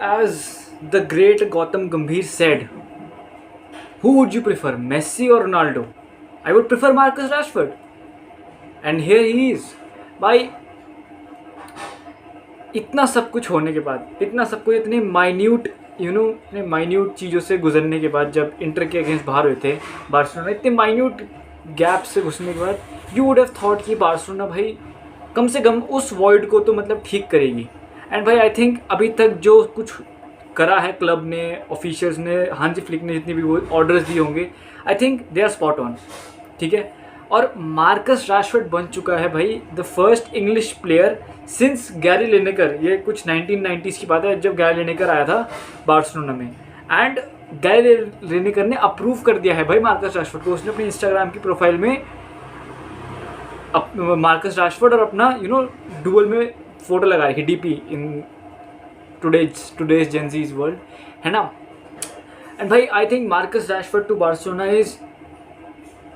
as the great Gautam Gambhir said, who would you prefer, Messi or Ronaldo? I would prefer Marcus Rashford. And here he is. भाई इतना सब कुछ होने के बाद, इतना सब कुछ, इतने माइन्यूट इतने माइन्यूट चीज़ों से गुजरने के बाद, जब इंटर के अगेंस्ट बाहर हुए थे बार्सिलोना, इतने माइन्यूट गैप से घुसने के बाद, यू वुड हैव थॉट कि बार्सिलोना भाई कम से कम उस वॉइड को तो मतलब ठीक करेगी. एंड भाई आई थिंक अभी तक जो कुछ करा है क्लब ने, ऑफिशियल्स ने, हांजी फ्लिक ने जितनी भी वो ऑर्डर्स दिए होंगे, I think they are spot on. ठीक है. और मार्कस राशफोर्ड बन चुका है भाई the first English player since Gary Lineker. ये कुछ 1990s की बात है जब गैरी लिनेकर आया था बार्सिलोना में. एंड गैरी लिनेकर ने अप्रूव कर दिया है भाई मार्कस राशफोर्ड को. उसने अपनी इंस्टाग्राम की प्रोफाइल में मार्कस राशफोर्ड और अपना डुअल में फोटो लगा रखी, DP in today's Gen Z's world, है ना. एंड भाई I think Marcus Rashford to Barcelona is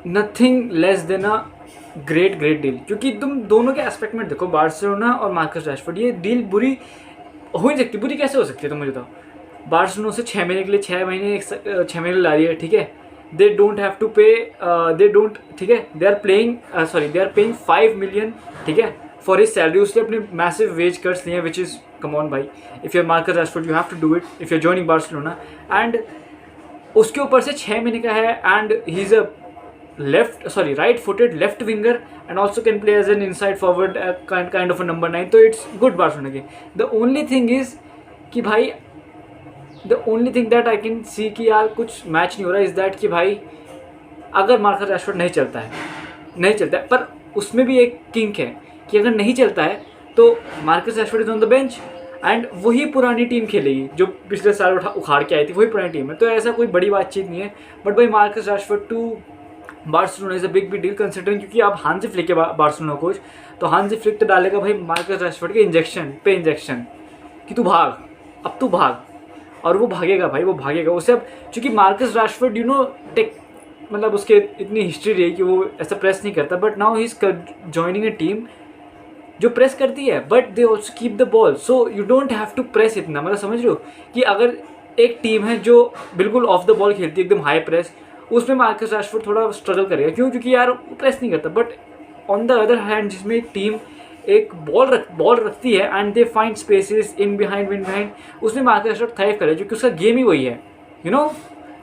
nothing less than a great deal. क्योंकि तुम दोनों के एस्पेक्ट में देखो, बार्सिलोना और मार्कस राशफोर्ड, ये डील बुरी हो ही सकती. बुरी कैसे हो सकती है तुम मुझे बताओ. बार्सिलोना से 6 महीने के लिए 6 महीने ला रही है. ठीक है. दे डोंट हैव टू पे, ठीक है, दे आर पेइंग 5 million, ठीक है, फॉर हिज सैलरी. उसने अपने मैसिव वेज कट्स लिए हैं, विच इज़ कम ऑन भाई. If you are Marcus Rashford you have to do it if you are joining Barcelona. And उसके ऊपर से 6 महीने का है. And he is a right footed left winger and also can play as an inside forward, kind of a number 9. So it's good Barcelona game. The only thing is कि भाई the only thing that I can see कि यार कुछ match नहीं हो रहा is that कि भाई अगर मार्कस राशफोर्ड नहीं चलता है, पर उसमें भी एक किंक है कि अगर नहीं चलता है तो Marcus Rashford is on the bench and वही पुरानी टीम खेलेगी जो पिछले साल उखाड़ के आई थी, वही पुरानी टीम है. तो ऐसा कोई बड़ी बातचीत नहीं है. बट भाई Marcus Rashford to Barcelona is a big deal considering, क्योंकि अब हांजी फ्लिक के बार्सिलोना कोच, तो हांजी फ्लिक तो डालेगा भाई मार्कस राशफोर्ड के इंजेक्शन कि तू भाग, अब तू भाग. और वो भागेगा भाई, वो भागेगा उसे. अब चूँकि मार्कस राशफोर्ड मतलब उसके इतनी हिस्ट्री रही कि वो ऐसा प्रेस नहीं करता. But now he is joining a team जो प्रेस करती है, but they also keep the ball. So you don't have to press इतना. मतलब समझ रहे हो कि अगर एक टीम है जो बिल्कुल ऑफ द बॉल खेलती है, एकदम हाई प्रेस, उसमें मार्कस राशफोर्ड थोड़ा स्ट्रगल करेगा. क्यों? क्योंकि यार प्रेस नहीं करता. But on the other hand जिसमें एक टीम एक बॉल रखती है and they find spaces in behind, उसमें मार्कस राशफोर्ड थ्राइव करे, क्योंकि उसका गेम ही वही है,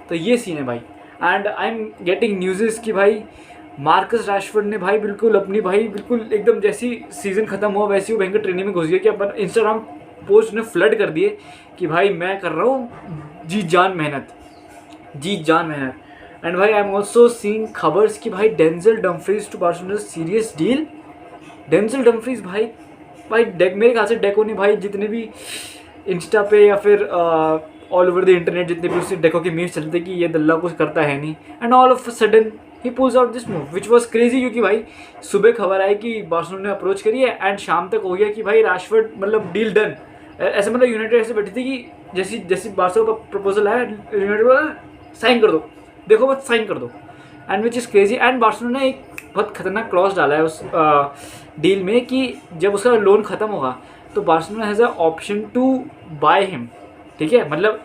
तो ये सीन है भाई. And I am getting news कि भाई मार्कस राशफोर्ड ने भाई बिल्कुल एकदम जैसी सीज़न ख़त्म हुआ वैसे वो भयंकर ट्रेनिंग में घुस गया कि अब इंस्टाग्राम पोस्ट ने फ्लड कर दिए कि भाई मैं कर रहा हूँ जी जान मेहनत. एंड भाई आई एम ऑल्सो सीइंग खबर्स कि भाई Denzel Dumfries to Barcelona serious deal. Denzel Dumfries भाई मेरे ख्याल से डेको ने भाई जितने भी इंस्टा पे या फिर ऑल ओवर द इंटरनेट जितने भी उससे डेको के मीम्स चलते कि ये दल्ला कुछ करता है नहीं, and all of a sudden he pools out this move which was crazy. क्योंकि भाई सुबह खबर आई कि बार्सिलोना ने अप्रोच करी है एंड शाम तक हो गया कि भाई राशफोर्ड मतलब डील डन. ऐसे मतलब यूनाइटेड ऐसे बैठी थी कि जैसी बार्सिलोना का प्रपोजल आया, यूनाइटेड साइन कर दो, देखो बस साइन कर दो. And which is crazy. And Barcelona ने एक बहुत खतरनाक क्लॉज डाला है उस डील में कि जब उसका लोन ख़त्म होगा तो Barcelona has a option to buy him. ठीक है. मतलब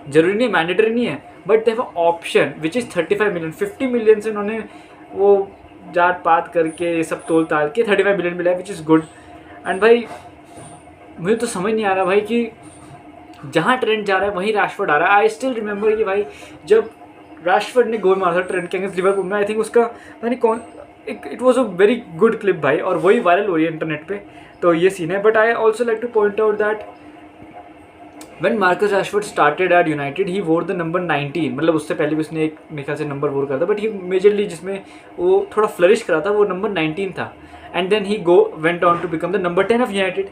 जरूरी नहीं, मैंडेटरी नहीं है, but they have a option which is 35 million. 50 million से उन्होंने वो जात पात करके ये सब तोल ताल के 35 million मिला है, विच इज़ गुड. एंड भाई मुझे तो समझ नहीं आ रहा भाई कि जहाँ ट्रेंड जा रहा है वहीं राशफोर्ड आ रहा है. आई स्टिल रिमेंबर कि भाई जब राशफोर्ड ने गोल मारा था ट्रेंड के अगेंस्ट लिवरपूल में, आई थिंक उसका it was a very good clip भाई, और वही वायरल हो रही है इंटरनेट पे. तो ये सीन है. But I also like two point out that when Marcus Rashford started at United ही वोर द नंबर 19. मतलब उससे पहले भी उसने एक मेरे ख्याल से नंबर वोर करा था, बट ही मेजरली जिसमें वो थोड़ा फ्लरिश करा था वो नंबर 19 था. And then he went on to become the number 10 of United.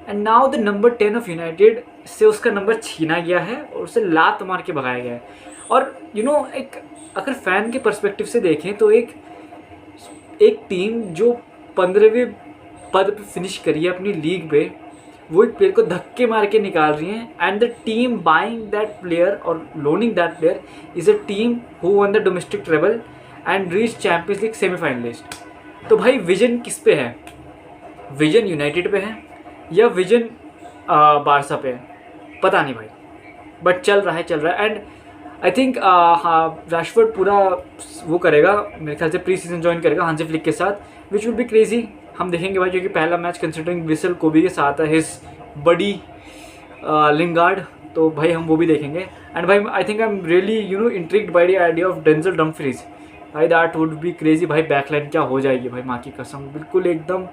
And now the number 10 of United से उसका नंबर छीना गया है और उसे लात मार के भगाया गया है. और एक अगर फ़ैन के पर्सपेक्टिव से देखें तो एक टीम जो 15वें पद पे फिनिश करी है अपनी लीग पे, वो एक प्लेयर को धक्के मार के निकाल रही हैं. And the team buying that player और loaning that player is a team who won the domestic treble and reach Champions League semifinalist. तो भाई विजन किस पे है? विजन यूनाइटेड पे है या विजन बारसा पे है? पता नहीं भाई, बट चल रहा है। एंड आई थिंक हाँ रैशफोर्ड पूरा वो करेगा मेरे ख्याल से, प्री सीजन ज्वाइन करेगा हांसी फ्लिक के साथ, विच विल बी क्रेजी। हम देखेंगे भाई, क्योंकि पहला मैच कंसिडरिंग विसल कोबी के साथ है, हिज बडी लिंगार्ड, तो भाई हम वो भी देखेंगे। एंड भाई I think I am really intrigued by the idea of Denzel Dumfries, भाई दैट वुड बी क्रेजी। भाई बैकलाइन क्या हो जाएगी भाई, माँ की कसम, बिल्कुल एकदम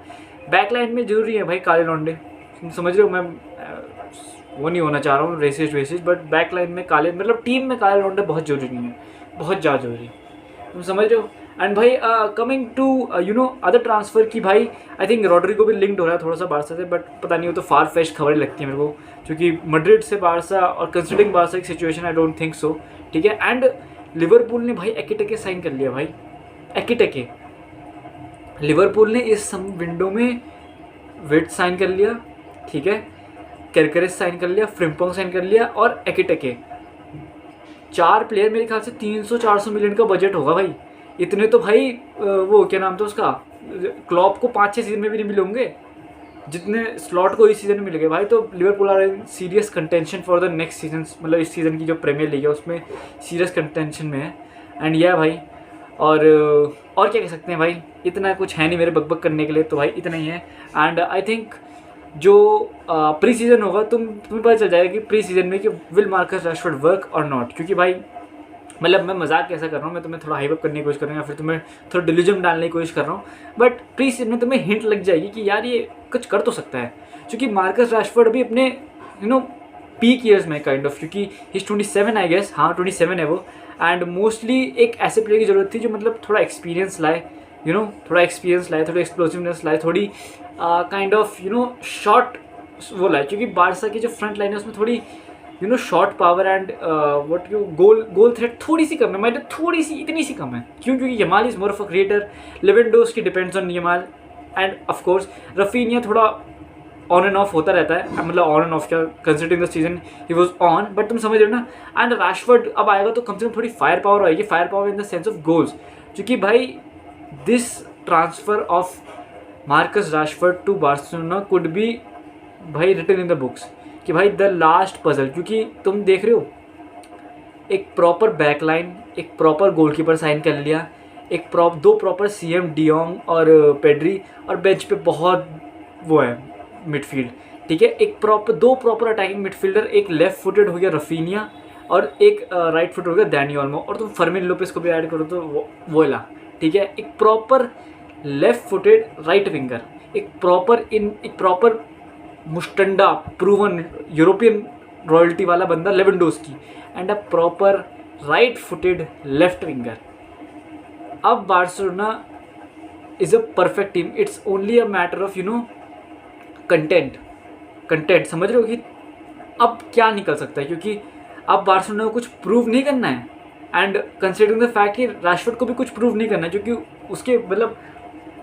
बैकलाइन में जरूरी है भाई काले लौंडे, समझ रहे हो। मैं वो नहीं होना चाह रहा हूँ रेसिस्ट, बट बैकलाइन में काले, मतलब टीम में काले लौंडे बहुत जरूरी है, बहुत ज़्यादा जरूरी है, तुम समझ रहे हो। एंड भाई कमिंग टू अदर ट्रांसफ़र की, भाई आई थिंक रॉड्रिगो भी लिंक्ड हो रहा है थोड़ा सा बारसा से, बट पता नहीं, वो तो फार फेस्ट खबरें लगती है मेरे को, क्योंकि मैड्रिड से बारसा और कंसिडरिंग बारसा की situation, I don't think so, ठीक है। एंड लिवरपूल ने भाई एकिटेके साइन कर लिया भाई, एकिटेके लिवरपूल ने इस सम विंडो में वेट साइन कर लिया, ठीक है, कैरकरेस साइन कर लिया, फ्रिम्पोंग साइन कर लिया, और एकिटेके, 4 प्लेयर, मेरे ख्याल से 300-400 मिलियन का बजट होगा भाई। इतने तो भाई वो क्या नाम था उसका, क्लॉप को 5-6 सीजन में भी नहीं मिले होंगे जितने स्लॉट को इस सीज़न में मिल गए भाई। तो Liverpool are in serious contention for the next season, मतलब इस सीज़न की जो प्रीमियर लीग है उसमें सीरियस कंटेंशन में है। एंड यह भाई और क्या कह सकते हैं भाई, इतना कुछ है नहीं मेरे बकबक करने के लिए, तो भाई इतना ही है। एंड आई थिंक जो प्री सीजन होगा, तुम्हें पता चल जाएगा कि प्री सीजन में कि विल मार्कस रैशफोर्ड वर्क और नॉट, क्योंकि भाई मतलब मैं मजाक कैसा कर रहा हूँ, मैं तुम्हें थोड़ा हाइप अप करने की कोशिश कर रहा हूँ, या फिर तुम्हें थोड़ा डिल्यूजन डालने की कोशिश कर रहा हूँ, बट प्री सीजन में तुम्हें हिंट लग जाएगी कि यार ये कुछ कर तो सकता है, क्योंकि मार्कस रैशफोर्ड अभी अपने पीक ईयर्स में काइंड ऑफ, क्योंकि हिज 27 आई गेस, हाँ 27 है वो। एंड मोस्टली एक ऐसे प्लेयर की ज़रूरत थी जो मतलब थोड़ा एक्सपीरियंस लाए, थोड़ा एक्सपीरियंस लाए, थोड़ी एक्सप्लोसिवनेस लाए, थोड़ी काइंड ऑफ शॉर्ट वो लाए, क्योंकि बारसा की जो फ्रंट लाइन है उसमें थोड़ी short power and what goal threat थोड़ी सी कम है, मतलब थोड़ी सी, इतनी सी कम है। क्योंकि Yamal is more of a creator, Lewandowski depends on Yamal, and of course Raphinha थोड़ा ऑन एंड ऑफ होता रहता है, मतलब ऑन एंड ऑफ क्या, considering the season he was on, but तुम समझ रहे हो ना। एंड रैशफोर्ड अब आएगा तो कम से कम थोड़ी फायर पावर आएगी, fire power in the sense of goals, क्योंकि भाई this transfer of Marcus Rashford to Barcelona could be भाई रिटन इन द बुक्स, कि भाई द लास्ट पजल, क्योंकि तुम देख रहे हो एक प्रॉपर बैकलाइन, एक प्रॉपर गोलकीपर साइन कर लिया, एक दो प्रॉपर सीएम डियोंग और पेड्री, और बेंच पे बहुत वो है मिडफील्ड, ठीक है, दो प्रॉपर अटैकिंग मिडफील्डर, एक लेफ्ट फुटेड हो गया रफीनिया और एक राइट फुटेड हो गया डैनी ओल्मो, और तुम फर्मिन लोपेस को भी ऐड करो तो वोला, ठीक है, एक proper left footed right winger, एक प्रॉपर मुस्टंडा प्रूवन यूरोपियन रॉयल्टी वाला बंदा Lewandowski, and a proper right footed left winger. अब Barcelona is a perfect team, it's only a matter of content, समझ रहे हो कि अब क्या निकल सकता है, क्योंकि अब बार्सिलोना को कुछ प्रूव नहीं करना है, एंड कंसिडरिंग द फैक्ट कि रैशफोर्ड को भी कुछ प्रूव नहीं करना है, क्योंकि उसके मतलब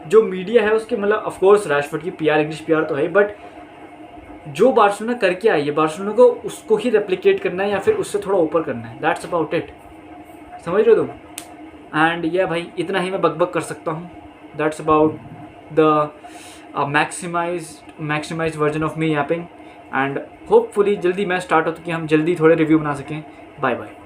जो मीडिया है उसके, मतलब ऑफकोर्स रैशफोर्ड की पीआर, इंग्लिश पीआर तो है, बट जो बार्सिलोना करके आई है, बार्सिलोना को उसको ही रेप्लिकेट करना है या फिर उससे थोड़ा ऊपर करना है, दैट्स अबाउट इट, समझ रहे हो तुम। एंड यह भाई इतना ही मैं बकबक कर सकता हूँ, that's about the maximised version of me yapping, and hopefully जल्दी मैच स्टार्ट हो तो कि हम जल्दी थोड़े रिव्यू बना सकें। Bye bye.